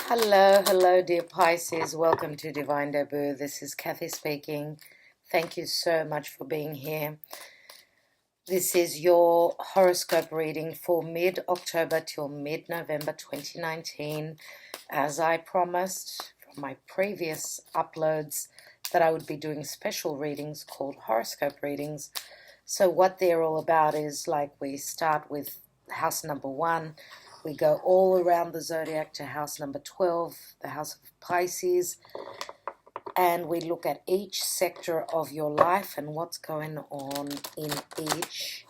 Hello, dear Pisces. Welcome to Divine Debut. This is Kathy speaking. Thank you so much for being here. This is your horoscope reading for mid-October till mid-November 2019. As I promised from my previous uploads that I would be doing special readings called horoscope readings. So what they're all about is like we start with house number 1. We go all around the zodiac to house number 12, the house of Pisces, and we look at each sector of your life and what's going on in each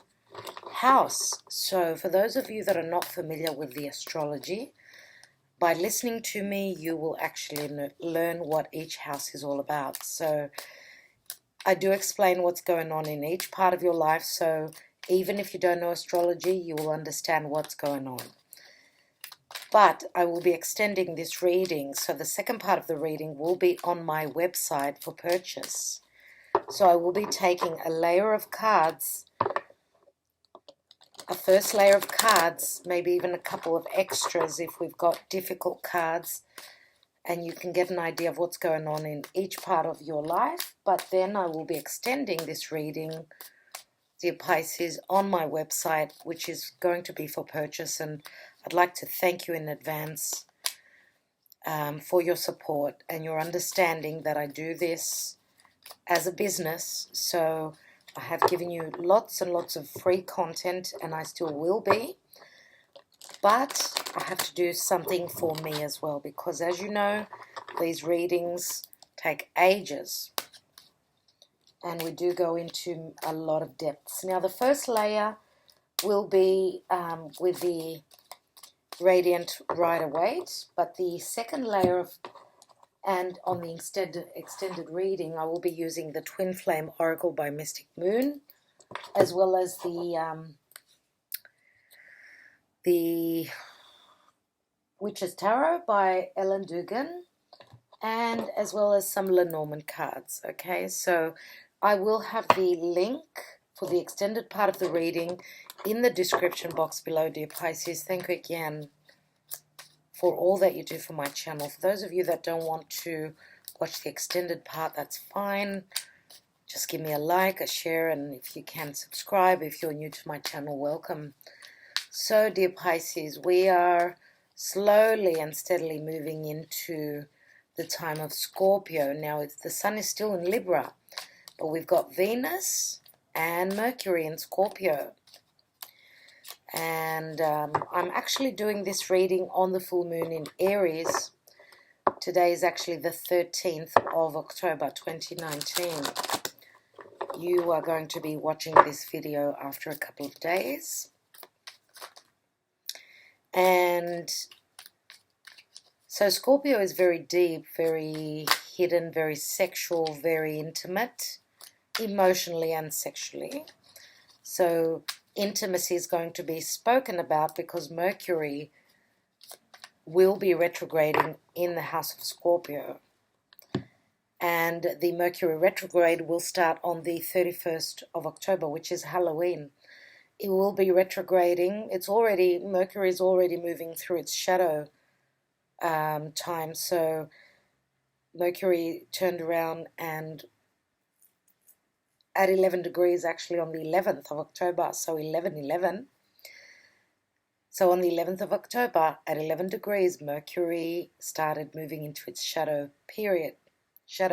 house. So for those of you that are not familiar with the astrology, by listening to me, you will actually learn what each house is all about. So I do explain what's going on in each part of your life, so even if you don't know astrology, you will understand what's going on. But I will be extending this reading, so the second part of the reading will be on my website for purchase. So I will be taking a layer of cards, a first layer of cards, maybe even a couple of extras if we've got difficult cards, and you can get an idea of what's going on in each part of your life. But then I will be extending this reading, dear Pisces, on my website, which is going to be for purchase, and I'd like to thank you in advance for your support and your understanding that I do this as a business. So I have given you lots and lots of free content, and I still will be. But I have to do something for me as well, because as you know, these readings take ages. And we do go into a lot of depths. Now, the first layer will be with the Radiant Rider-Waite, but the second layer and on the extended reading, I will be using the Twin Flame Oracle by Mystic Moon, as well as the Witch's Tarot by Ellen Dugan, and as well as some Lenormand cards. Okay, so I will have the link for the extended part of the reading in the description box below, dear Pisces. Thank you again for all that you do for my channel. For those of you that don't want to watch the extended part, that's fine. Just give me a like, a share, and if you can, subscribe. If you're new to my channel, welcome. So, dear Pisces, we are slowly and steadily moving into the time of Scorpio. Now, the sun is still in Libra, but we've got Venus and Mercury in Scorpio. And I'm actually doing this reading on the full moon in Aries. Today is actually the 13th of October 2019. You are going to be watching this video after a couple of days. And so Scorpio is very deep, very hidden, very sexual, very intimate, emotionally and sexually. So intimacy is going to be spoken about because Mercury will be retrograding in the house of Scorpio. And the Mercury retrograde will start on the 31st of October, which is Halloween. It will be retrograding. Mercury is already moving through its shadow time. So Mercury turned around and at 11 degrees actually on the 11th of October, so 11/11. So on the 11th of October at 11 degrees, Mercury started moving into its shadow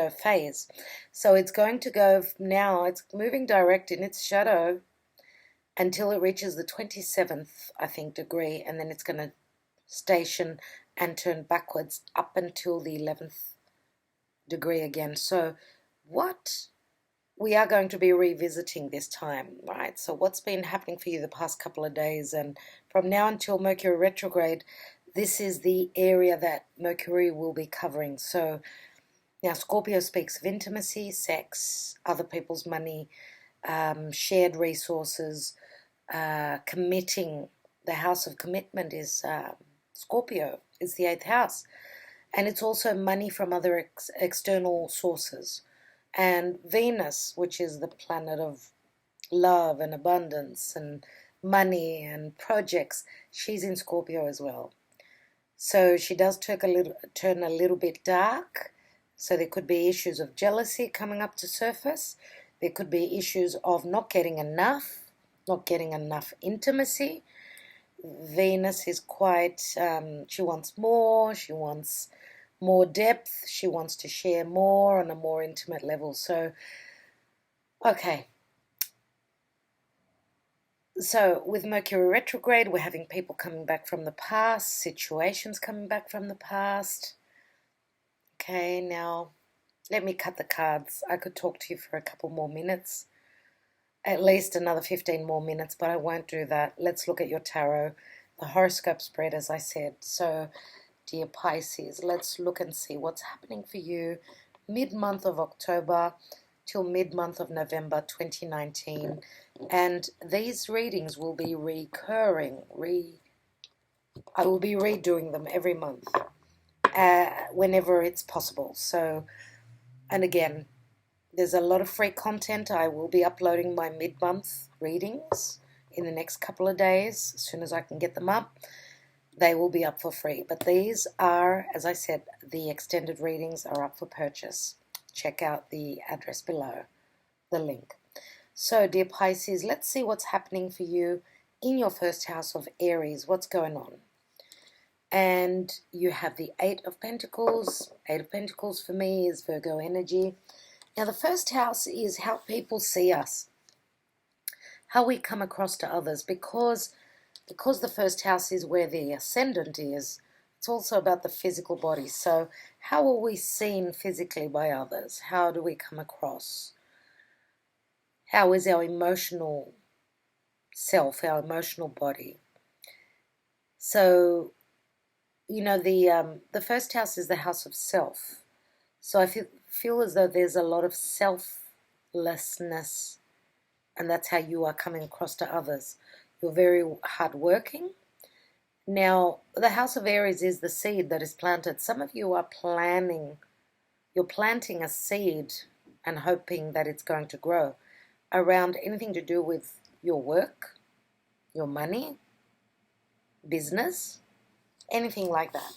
phase. So it's going to go now, it's moving direct in its shadow until it reaches the 27th, I think, degree, and then it's going to station and turn backwards up until the 11th degree again. So what we are going to be revisiting this time, right? So what's been happening for you the past couple of days, and from now until Mercury retrograde, this is the area that Mercury will be covering. So now Scorpio speaks of intimacy, sex, other people's money, shared resources, committing. The house of commitment is Scorpio, is the 8th house. And it's also money from other external sources. And Venus, which is the planet of love and abundance and money and projects, she's in Scorpio as well. So she does turn a little bit dark. So there could be issues of jealousy coming up to surface. There could be issues of not getting enough intimacy. Venus is quite, she wants more, she wants more depth, she wants to share more on a more intimate level. So, okay. So with Mercury retrograde, we're having people coming back from the past, situations coming back from the past. Okay, now let me cut the cards. I could talk to you for a couple more minutes, at least another 15 more minutes, but I won't do that. Let's look at your tarot, the horoscope spread, as I said. So, dear Pisces, let's look and see what's happening for you mid-month of October till mid-month of November 2019. And these readings will be recurring. I will be redoing them every month, whenever it's possible. So, and again, there's a lot of free content. I will be uploading my mid-month readings in the next couple of days. As soon as I can get them up, they will be up for free. But these are, as I said, the extended readings are up for purchase. Check out the address below, the link. So, dear Pisces, let's see what's happening for you in your first house of Aries. What's going on? And you have the Eight of Pentacles. Eight of Pentacles for me is Virgo energy. Now, the first house is how people see us, how we come across to others, because the first house is where the ascendant is. It's also about the physical body. So how are we seen physically by others? How do we come across? How is our emotional self, our emotional body? So, you know, the first house is the house of self. So I feel as though there's a lot of selflessness, and that's how you are coming across to others. You're very hardworking. Now, the house of Aries is the seed that is planted. Some of you are you're planting a seed and hoping that it's going to grow around anything to do with your work, your money, business, anything like that.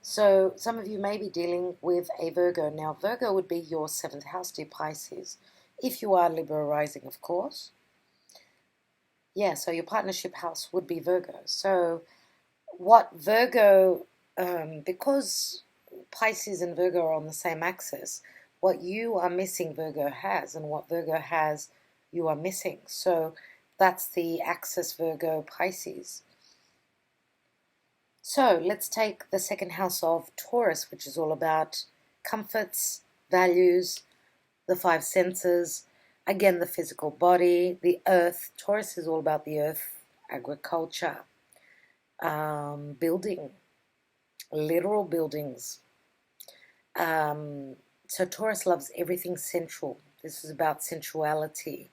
So some of you may be dealing with a Virgo. Now, Virgo would be your seventh house, dear Pisces, if you are Libra rising, of course. Yeah, so your partnership house would be Virgo. So what Virgo, because Pisces and Virgo are on the same axis, what you are missing, Virgo has, and what Virgo has, you are missing. So that's the axis Virgo Pisces. So let's take the second house of Taurus, which is all about comforts, values, the five senses, again, the physical body, the earth. Taurus is all about the earth, agriculture, building, literal buildings. So Taurus loves everything sensual. This is about sensuality.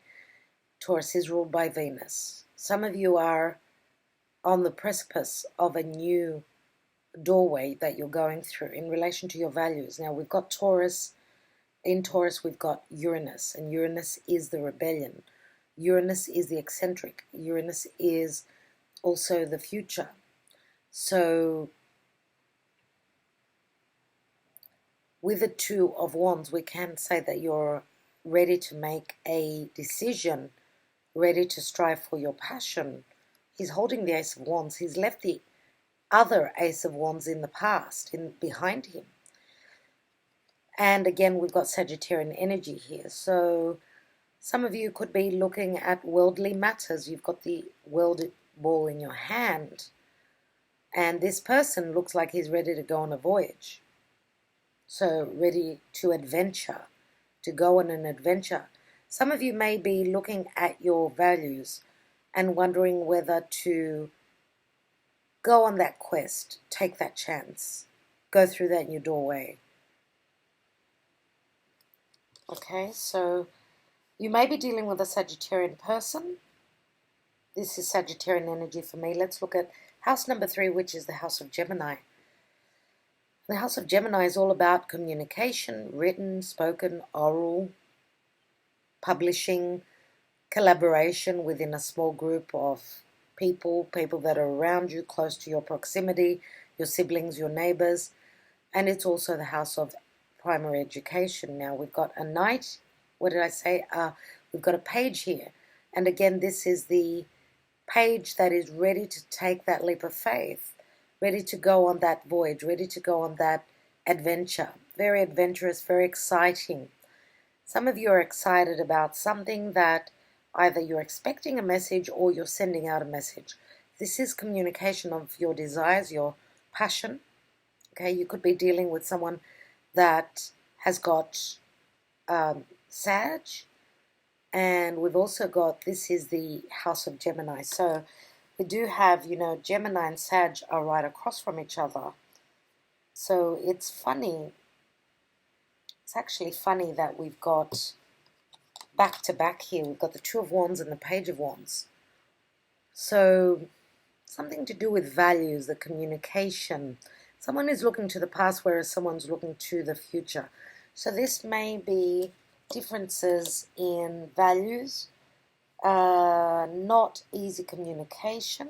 Taurus is ruled by Venus. Some of you are on the precipice of a new doorway that you're going through in relation to your values. Now, we've got Taurus. In Taurus, we've got Uranus, and Uranus is the rebellion. Uranus is the eccentric. Uranus is also the future. So with the Two of Wands, we can say that you're ready to make a decision, ready to strive for your passion. He's holding the Ace of Wands. He's left the other Ace of Wands in the past, behind him. And again, we've got Sagittarian energy here. So some of you could be looking at worldly matters. You've got the world ball in your hand. And this person looks like he's ready to go on a voyage. So ready to adventure, to go on an adventure. Some of you may be looking at your values and wondering whether to go on that quest, take that chance, go through that new doorway. Okay, so you may be dealing with a Sagittarian person. This is Sagittarian energy for me. Let's look at house number 3, which is the house of Gemini. The house of Gemini is all about communication, written, spoken, oral, publishing, collaboration within a small group of people that are around you, close to your proximity, your siblings, your neighbors, and it's also the house of primary education. Now we've got a knight. What did I say? We've got a page here. And again, this is the page that is ready to take that leap of faith, ready to go on that voyage, ready to go on that adventure. Very adventurous, very exciting. Some of you are excited about something that either you're expecting a message or you're sending out a message. This is communication of your desires, your passion. Okay, you could be dealing with someone that has got Sag, and we've also got, this is the house of Gemini. So we do have, Gemini and Sag are right across from each other. So it's funny. It's actually funny that we've got back to back here. We've got the Two of Wands and the Page of Wands. So something to do with values, the communication. Someone is looking to the past, whereas someone's looking to the future. So this may be differences in values, not easy communication,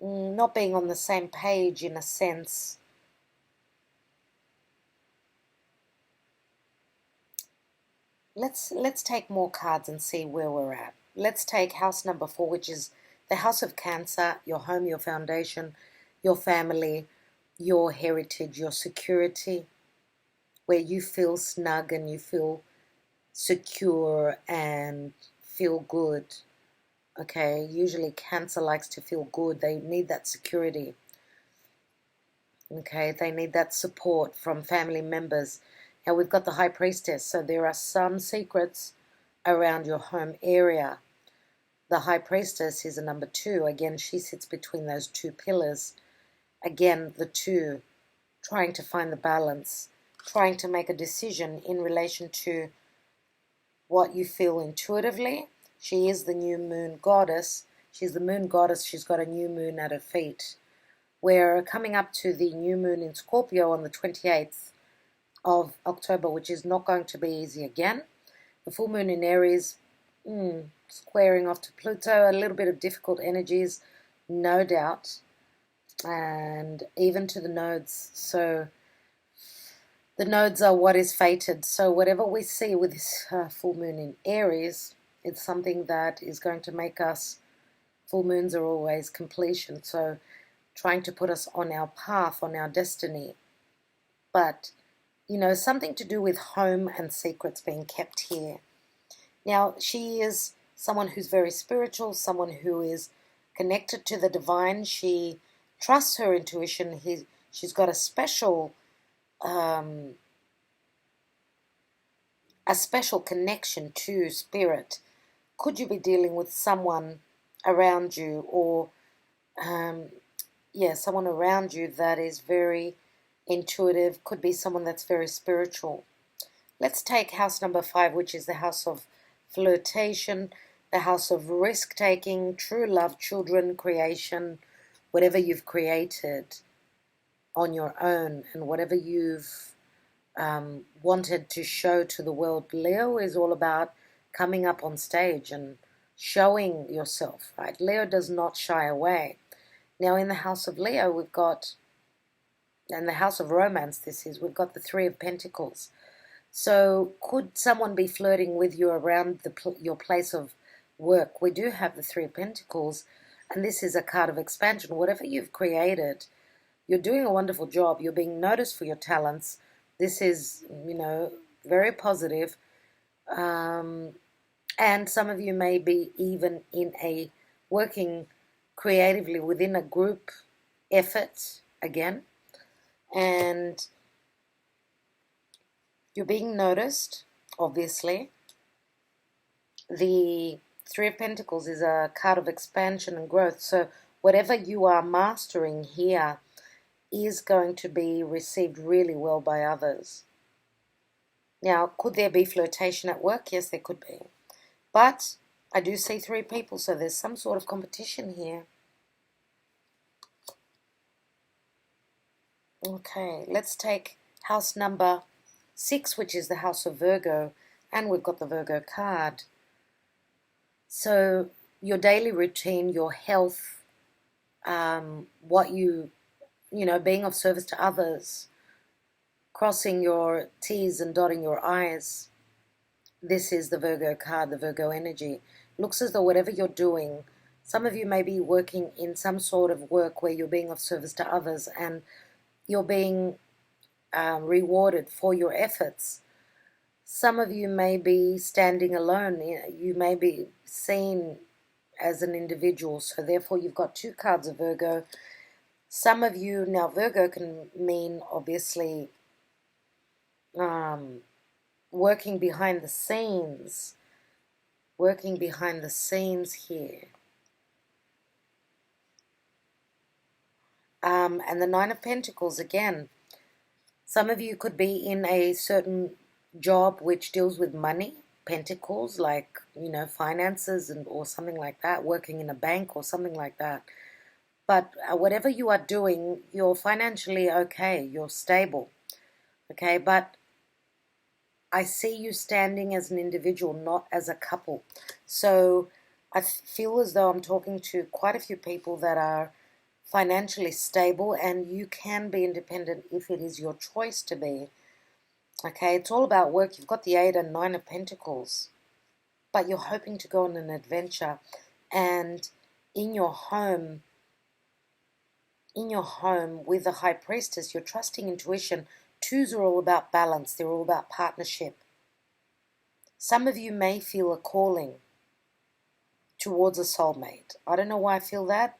not being on the same page in a sense. Let's take more cards and see where we're at. Let's take house number 4, which is the house of Cancer, your home, your foundation, your family, your heritage, your security, where you feel snug and you feel secure and feel good. Okay, usually Cancer likes to feel good. They need that security. Okay, they need that support from family members. Now we've got the High Priestess, so there are some secrets around your home area. The High Priestess is a number 2. Again, she sits between those two pillars. Again, the 2, trying to find the balance, trying to make a decision in relation to what you feel intuitively. She is the new moon goddess. She's the moon goddess. She's got a new moon at her feet. We're coming up to the new moon in Scorpio on the 28th of October, which is not going to be easy again. The full moon in Aries, squaring off to Pluto, a little bit of difficult energies, no doubt, and even to the nodes. So the nodes are what is fated. So whatever we see with this full moon in Aries, it's something that is going to make us, full moons are always completion, so trying to put us on our path, on our destiny. But something to do with home and secrets being kept here. Now, she is someone who's very spiritual, someone who is connected to the divine. She trusts her intuition. She's got a special connection to spirit. Could you be dealing with someone around you, or someone around you that is very intuitive? Could be someone that's very spiritual. Let's take house number 5, which is the house of flirtation, the house of risk-taking, true love, children, creation, whatever you've created on your own and whatever you've wanted to show to the world. Leo is all about coming up on stage and showing yourself, right? Leo does not shy away. Now in the house of Leo, we've got, and the house of romance we've got the 3 of Pentacles. So could someone be flirting with you around your place of work? We do have the 3 of Pentacles, and this is a card of expansion. Whatever you've created, you're doing a wonderful job. You're being noticed for your talents. This is, very positive. And some of you may be even in a working creatively within a group effort again. And you're being noticed, obviously. The 3 of Pentacles is a card of expansion and growth. So whatever you are mastering here is going to be received really well by others. Now, could there be flirtation at work? Yes, there could be. But I do see 3 people, so there's some sort of competition here. Okay, let's take house number 6, which is the house of Virgo, and we've got the Virgo card. So your daily routine, your health, what you being of service to others, crossing your T's and dotting your I's. This is the Virgo card, the Virgo energy. Looks as though whatever you're doing, some of you may be working in some sort of work where you're being of service to others and you're being rewarded for your efforts. Some of you may be standing alone. You may be seen as an individual, so therefore you've got two cards of Virgo. Some of you, now Virgo can mean obviously working behind the scenes. Working behind the scenes here. And the Nine of Pentacles again. Some of you could be in a certain job which deals with money, pentacles, like, finances or something like that, working in a bank or something like that. But whatever you are doing, you're financially okay, you're stable, okay? But I see you standing as an individual, not as a couple. So I feel as though I'm talking to quite a few people that are financially stable, and you can be independent if it is your choice to be. Okay, it's all about work. You've got the 8 and 9 of Pentacles, but you're hoping to go on an adventure, and in your home with the High Priestess, you're trusting intuition. 2s are all about balance. They're all about partnership. Some of you may feel a calling towards a soulmate. I don't know why I feel that.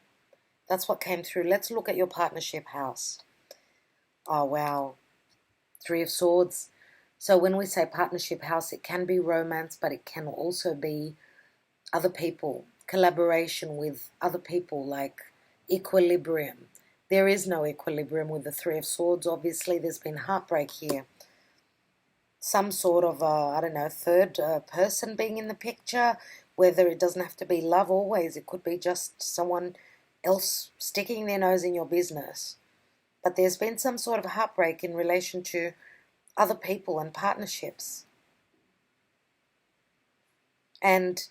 That's what came through. Let's look at your partnership house. Oh, wow. 3 of Swords. So when we say partnership house, it can be romance, but it can also be other people, collaboration with other people, like equilibrium. There is no equilibrium with the 3 of Swords. Obviously, there's been heartbreak here. Some sort of, third person being in the picture, whether it doesn't have to be love always. It could be just someone else sticking their nose in your business. But there's been some sort of heartbreak in relation to other people and partnerships. And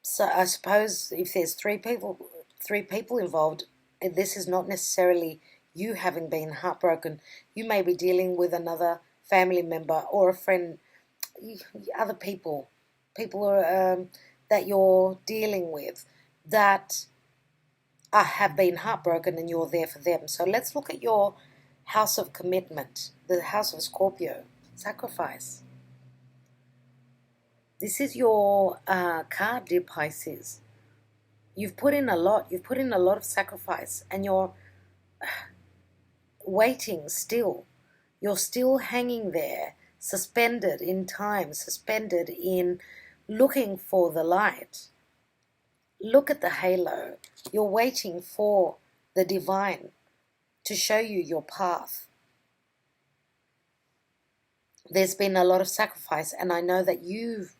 so I suppose if there's three people involved, this is not necessarily you having been heartbroken. You may be dealing with another family member or a friend, other people that you're dealing with that have been heartbroken, and you're there for them. So let's look at your house of commitment, the house of Scorpio, sacrifice. This is your card, dear Pisces. You've put in a lot. You've put in a lot of sacrifice, and you're waiting still. You're still hanging there, suspended in time, suspended in looking for the light. Look at the halo. You're waiting for the divine to show you your path. There's been a lot of sacrifice, and I know that you've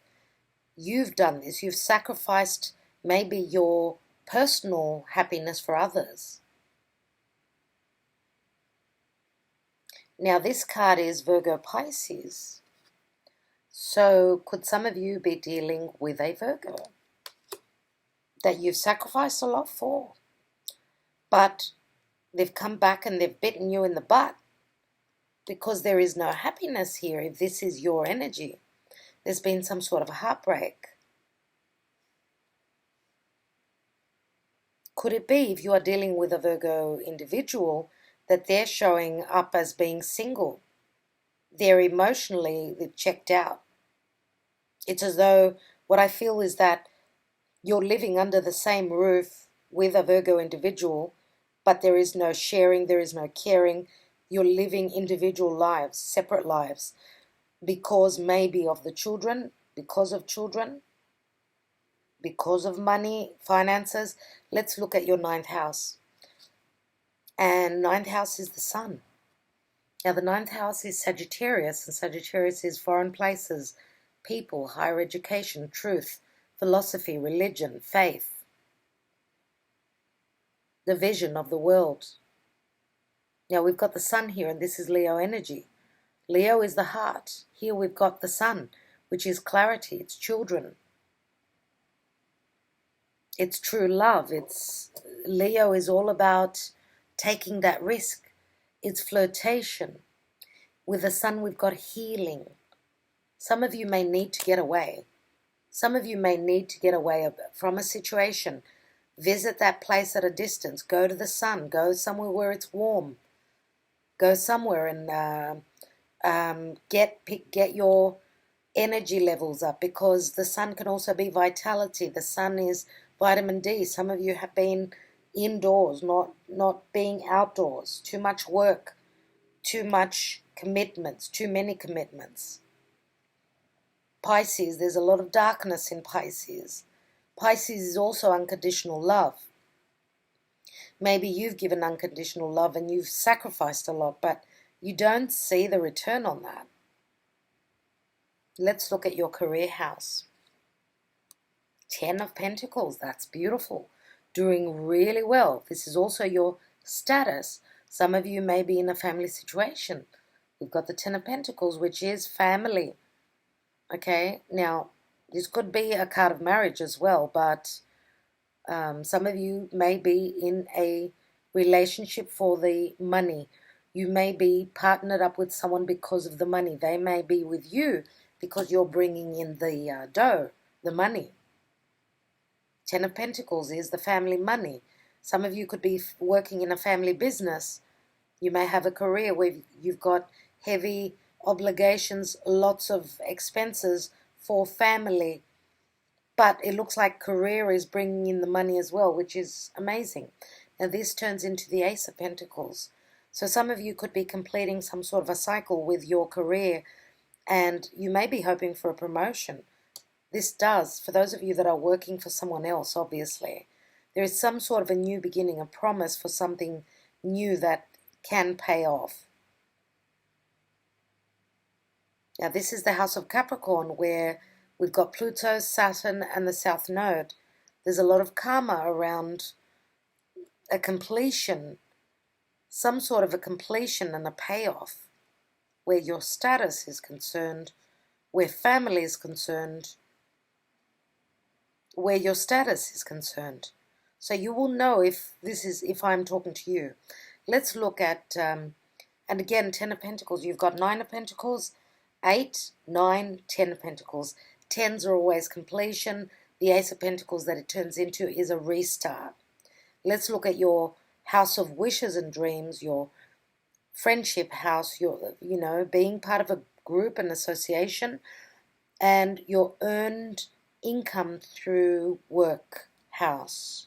done this. You've sacrificed maybe your personal happiness for others. Now this card is Virgo Pisces. So could some of you be dealing with a Virgo that you've sacrificed a lot for, but they've come back and they've bitten you in the butt because there is no happiness here. If this is your energy, there's been some sort of heartbreak. Could it be, if you are dealing with a Virgo individual, that they're showing up as being single? They're emotionally checked out. It's as though, what I feel is that you're living under the same roof with a Virgo individual, but there is no sharing, there is no caring. You're living individual lives, separate lives, because maybe of the children, because of children, because of money, finances. Let's look at your 9th house. And 9th house is the sun. Now the 9th house is Sagittarius, and Sagittarius is foreign places, people, higher education, truth, philosophy, religion, faith, the vision of the world. Now we've got the sun here, and this is Leo energy. Leo is the heart. Here we've got the sun, which is clarity, it's children. It's true love. Leo is all about taking that risk. It's flirtation. With the Sun, we've got healing. Some of you may need to get away. Some of you may need to get away from a situation. Visit that place at a distance. Go to the Sun. Go somewhere where it's warm. Go somewhere and get your energy levels up, because the Sun can also be vitality. The Sun is vitamin D. Some of you have been indoors, not being outdoors. Too much work, too much commitments, too many commitments. Pisces, there's a lot of darkness in Pisces. Pisces is also unconditional love. Maybe you've given unconditional love and you've sacrificed a lot, but you don't see the return on that. Let's look at your career house. 10 of Pentacles, that's beautiful. Doing really well. This is also your status. Some of you may be in a family situation. We've got the 10 of Pentacles, which is family. Okay, now this could be a card of marriage as well, but some of you may be in a relationship for the money. You may be partnered up with someone because of the money. They may be with you because you're bringing in the dough, the money. 10 of Pentacles is the family money. Some of you could be working in a family business. You may have a career where you've got heavy obligations, lots of expenses for family, but it looks like career is bringing in the money as well, which is amazing. Now this turns into the Ace of Pentacles. So some of you could be completing some sort of a cycle with your career, and you may be hoping for a promotion. This does, for those of you that are working for someone else, obviously, there is some sort of a new beginning, a promise for something new that can pay off. Now this is the House of Capricorn, where we've got Pluto, Saturn, and the South Node. There's a lot of karma around a completion, some sort of a completion and a payoff, where your status is concerned, where family is concerned, where your status is concerned. So you will know if I'm talking to you. Let's look at, and again, 10 of Pentacles. You've got 9 of Pentacles, 8, 9, 10 of Pentacles. 10s are always completion. The Ace of Pentacles that it turns into is a restart. Let's look at your house of wishes and dreams, your friendship house, your, being part of a group, an association, and your earned income through work house.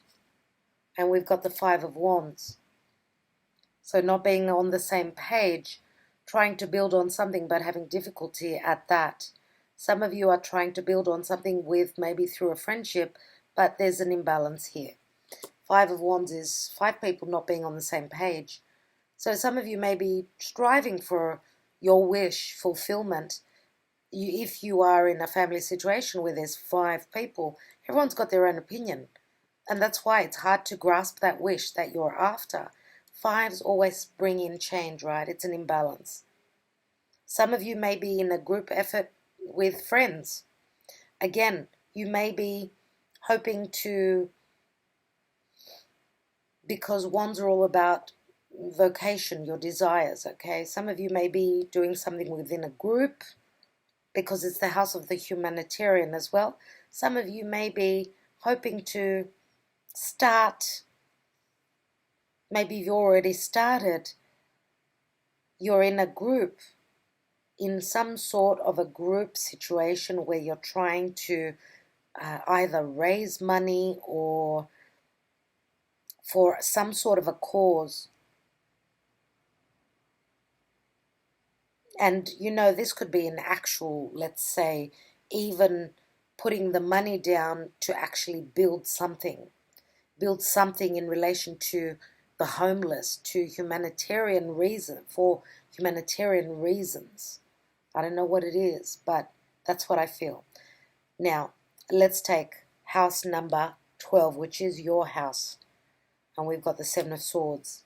And we've got the 5 of Wands. So not being on the same page, trying to build on something but having difficulty at that. Some of you are trying to build on something with maybe through a friendship, but there's an imbalance here. 5 of Wands is 5 people not being on the same page. So some of you may be striving for your wish fulfillment. If you are in a family situation where there's 5 people, everyone's got their own opinion. And that's why it's hard to grasp that wish that you're after. 5s always bring in change, right? It's an imbalance. Some of you may be in a group effort with friends. Again, you may be hoping to, because Wands are all about vocation, your desires, okay? Some of you may be doing something within a group because it's the house of the humanitarian as well. Some of you may be hoping to start, maybe you've already started, you're in a group, in some sort of a group situation where you're trying to either raise money or for some sort of a cause. And this could be an actual, let's say, even putting the money down to actually build something in relation to the homeless, to humanitarian reason, for humanitarian reasons. I don't know what it is, but that's what I feel. Now, let's take house number 12, which is your house. And we've got the 7 of Swords.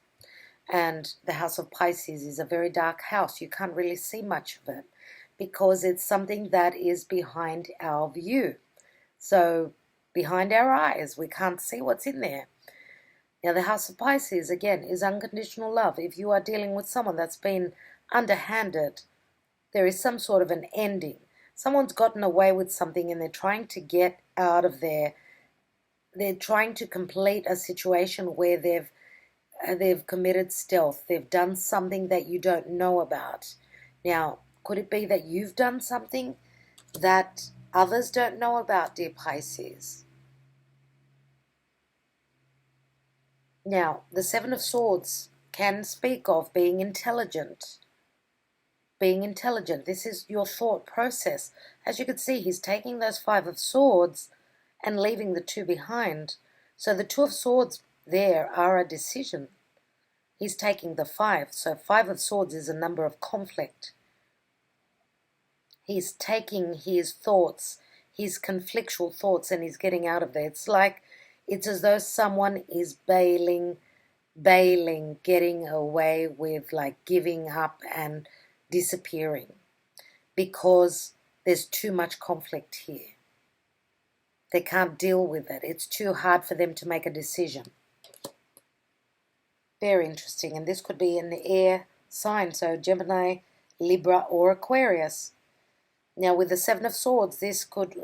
And the house of Pisces is a very dark house. You can't really see much of it because it's something that is behind our view. So behind our eyes, we can't see what's in there. Now, the House of Pisces, again, is unconditional love. If you are dealing with someone that's been underhanded, there is some sort of an ending. Someone's gotten away with something and they're trying to get out of there. They're trying to complete a situation where they've committed stealth. They've done something that you don't know about. Now, could it be that you've done something that others don't know about, dear Pisces? Now, the Seven of Swords can speak of being intelligent. Being intelligent. This is your thought process. As you can see, he's taking those Five of Swords and leaving the two behind. So the Two of Swords there are a decision. He's taking the five. So Five of Swords is a number of conflict. He's taking his thoughts, his conflictual thoughts, and he's getting out of there. It's as though someone is bailing, getting away with, like, giving up and disappearing because there's too much conflict here. They can't deal with it. It's too hard for them to make a decision. Very interesting. And this could be an air sign, so Gemini, Libra, or Aquarius. Now, with the Seven of Swords, this could,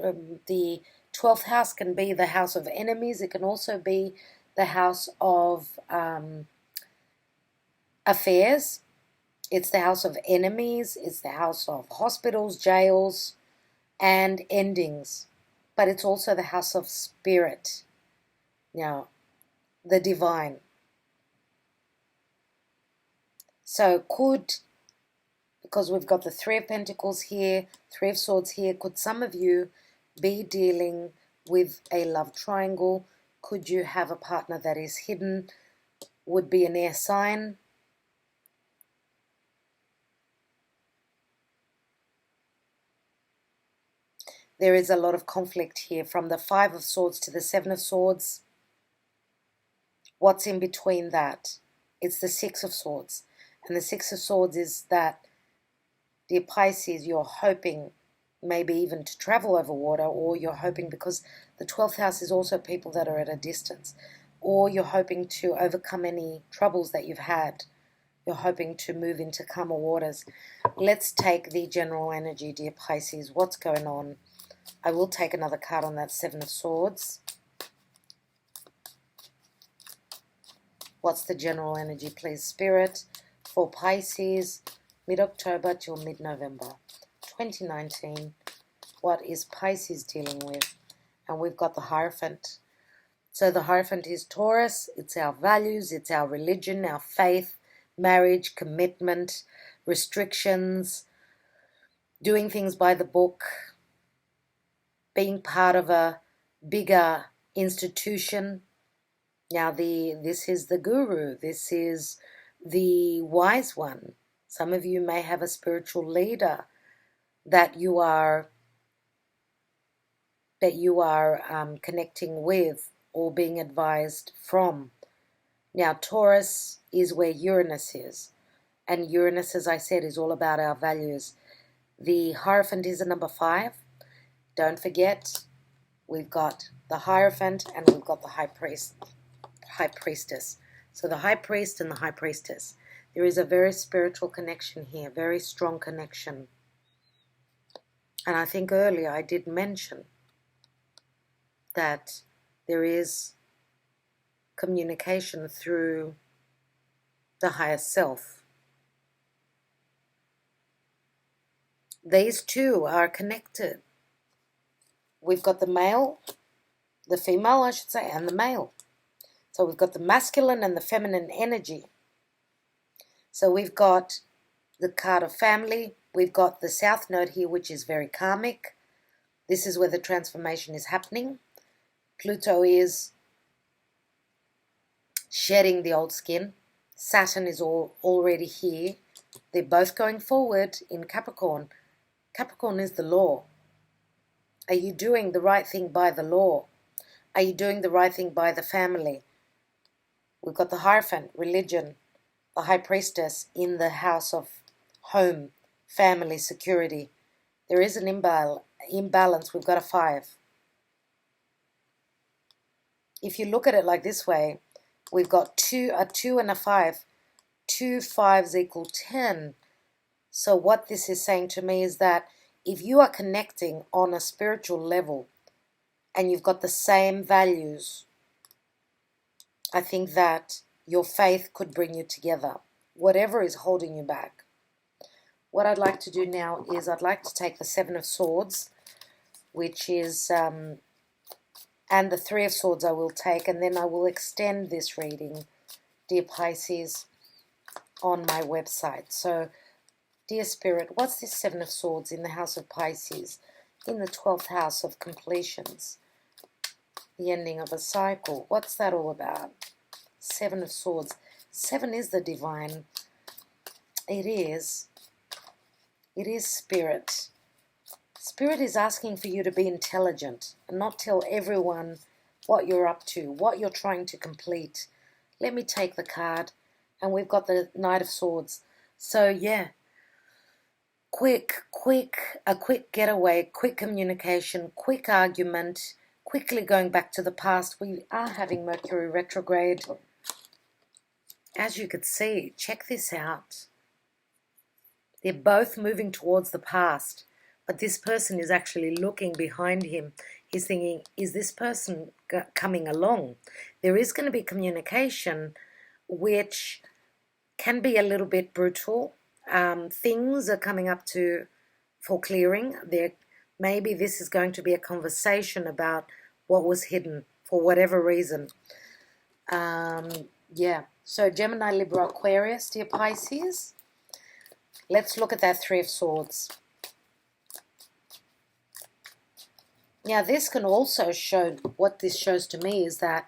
the 12th house can be the house of enemies. It can also be the house of affairs. It's the house of enemies. It's the house of hospitals, jails, and endings. But it's also the house of spirit. Now, the divine. So because we've got the Three of Pentacles here, Three of Swords here, could some of you be dealing with a love triangle? Could you have a partner that is hidden? Would be an air sign. There is a lot of conflict here from the Five of Swords to the Seven of Swords. What's in between that? It's the Six of Swords. And the Six of Swords is that, dear Pisces, you're hoping maybe even to travel over water, or you're hoping, because the 12th house is also people that are at a distance, or you're hoping to overcome any troubles that you've had. You're hoping to move into calmer waters. Let's take the general energy, dear Pisces. What's going on? I will take another card on that Seven of Swords. What's the general energy, please, Spirit, for Pisces, mid-October till mid-November 2019? What is Pisces dealing with? And we've got the Hierophant. So the Hierophant is Taurus. It's our values, it's our religion, our faith, marriage, commitment, restrictions, doing things by the book, being part of a bigger institution. Now, this is the guru. This is the wise one. Some of you may have a spiritual leader that you are connecting with or being advised from. Now, Taurus is where Uranus is. And Uranus, as I said, is all about our values. The Hierophant is a number 5. Don't forget, we've got the Hierophant and we've got the High Priestess. So the High Priest and the High Priestess. There is a very spiritual connection here, very strong connection. And I think earlier I did mention that there is communication through the higher self. These two are connected. We've got the male, the female, I should say, and the male. So we've got the masculine and the feminine energy. So we've got the card of family. We've got the South Node here, which is very karmic. This is where the transformation is happening. Pluto is shedding the old skin. Saturn is already here. They're both going forward in Capricorn. Capricorn is the law. Are you doing the right thing by the law? Are you doing the right thing by the family? We've got the Hierophant, religion, the High Priestess in the house of home, family, security. There is an imbalance. We've got a 5. If you look at it like this way, We've got a 2 and a 5. 2 5s equal 10. So what this is saying to me is that if you are connecting on a spiritual level and you've got the same values, I think that your faith could bring you together, whatever is holding you back. What I'd like to do now is I'd like to take the 7 of Swords, which is, and the 3 of Swords I will take, and then I will extend this reading, dear Pisces, on my website. So, dear Spirit, what's this 7 of Swords in the house of Pisces, in the 12th house of completions, the ending of a cycle? What's that all about? 7 of Swords. 7 is the divine. It is. It is Spirit. Spirit is asking for you to be intelligent and not tell everyone what you're up to, what you're trying to complete. Let me take the card, and we've got the Knight of Swords. So yeah, a quick getaway, quick communication, quick argument, quickly going back to the past. We are having Mercury retrograde. As you could see, check this out. They're both moving towards the past, but this person is actually looking behind him. He's thinking, is this person coming along? There is going to be communication, which can be a little bit brutal. Things are coming up for clearing. Maybe this is going to be a conversation about what was hidden for whatever reason. Yeah, so Gemini, Libra, Aquarius, dear Pisces. Let's look at that 3 of Swords. Now, this can also show, what this shows to me is that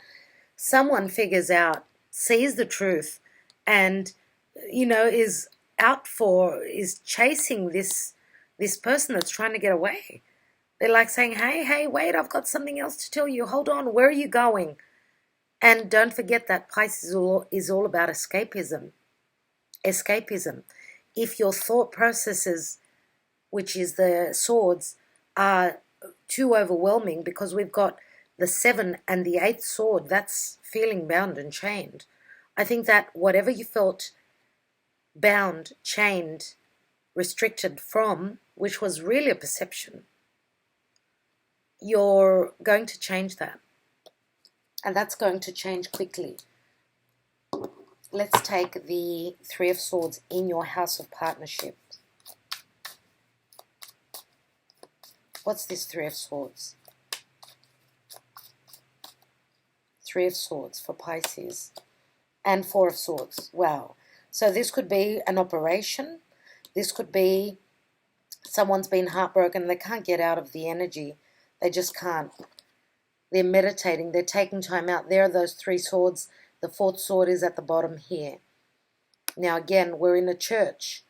someone figures out, sees the truth, and, is chasing this person that's trying to get away. They're like saying, hey, wait, I've got something else to tell you. Hold on, where are you going? And don't forget that Pisces is all about escapism. If your thought processes, which is the swords, are too overwhelming, because we've got the 7 and the 8th sword, that's feeling bound and chained. I think that whatever you felt bound, chained, restricted from, which was really a perception, you're going to change that. And that's going to change quickly. Let's take the 3 of Swords in your house of partnership. What's this 3 of Swords? 3 of Swords for Pisces. And 4 of Swords. Wow. So this could be an operation. This could be someone's been heartbroken. They can't get out of the energy. They just can't. They're meditating. They're taking time out. There are those 3 swords. The 4th sword is at the bottom here. Now again, we're in a church.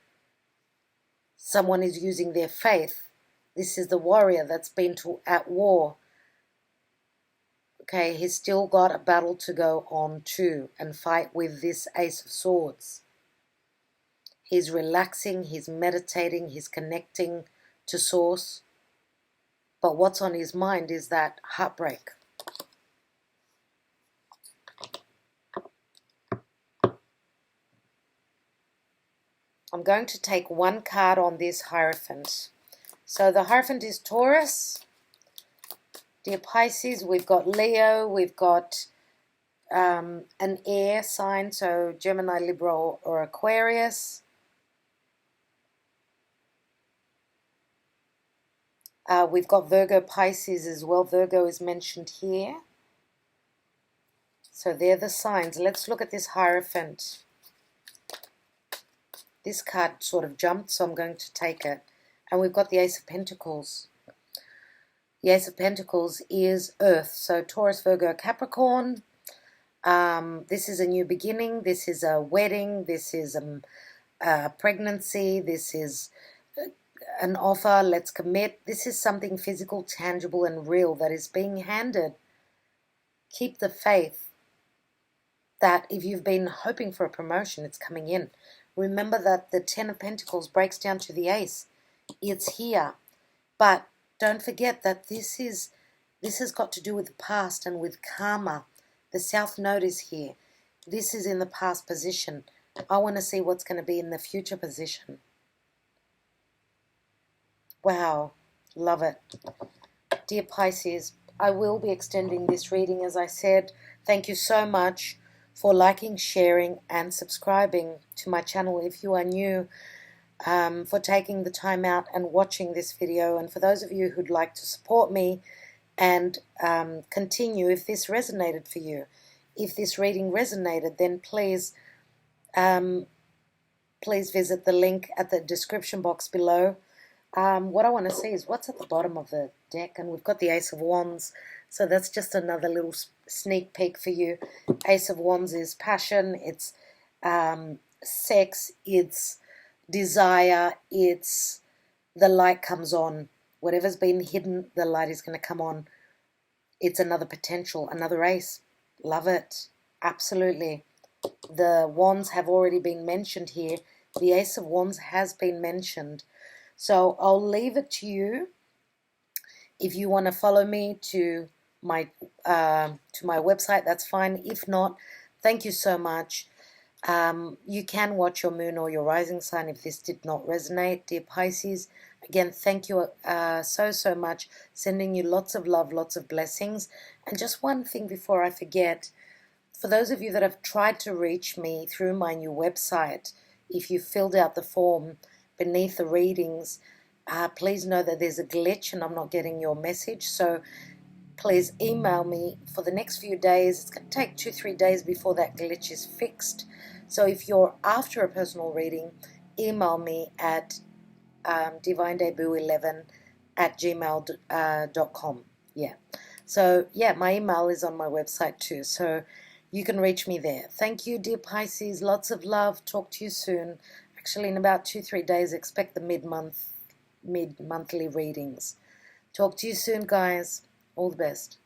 Someone is using their faith. This is the warrior that's been at war. Okay, he's still got a battle to go on too and fight with this Ace of Swords. He's relaxing, he's meditating, he's connecting to Source. But what's on his mind is that heartbreak. I'm going to take one card on this Hierophant. So the Hierophant is Taurus. Dear Pisces, we've got Leo, we've got an air sign, so Gemini, Libra, or Aquarius. We've got Virgo, Pisces as well. Virgo is mentioned here. So they're the signs. Let's look at this Hierophant. This card sort of jumped, so I'm going to take it. And we've got the Ace of Pentacles. The Ace of Pentacles is Earth. So Taurus, Virgo, Capricorn. This is a new beginning. This is a wedding. This is a pregnancy. This is an offer. Let's commit. This is something physical, tangible, and real that is being handed. Keep the faith that if you've been hoping for a promotion, it's coming in. Remember that the 10 of Pentacles breaks down to the Ace. It's here. But don't forget that this has got to do with the past and with karma. The South Node is here. This is in the past position. I want to see what's going to be in the future position. Wow, love it. Dear Pisces, I will be extending this reading, as I said. Thank you so much for liking, sharing, and subscribing to my channel if you are new, for taking the time out and watching this video. And for those of you who'd like to support me and continue, if this resonated for you, if this reading resonated, then please visit the link at the description box below. What I want to see is what's at the bottom of the deck, and we've got the Ace of Wands, so that's just another little sneak peek for you. Ace of Wands is passion, it's sex, it's desire, it's the light comes on. Whatever's been hidden, the light is going to come on. It's another potential, another ace. Love it. Absolutely. The wands have already been mentioned here. The Ace of Wands has been mentioned. So I'll leave it to you. If you want to follow me to my website, that's fine. If not, thank you so much. You can watch your moon or your rising sign if this did not resonate, dear Pisces. Again, thank you so much. Sending you lots of love, lots of blessings. And just one thing before I forget, for those of you that have tried to reach me through my new website, if you filled out the form beneath the readings, please know that there's a glitch and I'm not getting your message. So please email me for the next few days. It's going to take 2-3 days before that glitch is fixed. So if you're after a personal reading, email me at divinedebut11@gmail.com. Yeah. So yeah, my email is on my website too. So you can reach me there. Thank you, dear Pisces. Lots of love. Talk to you soon. Actually, in about 2-3 days, expect the mid-monthly readings. Talk to you soon, guys. All the best.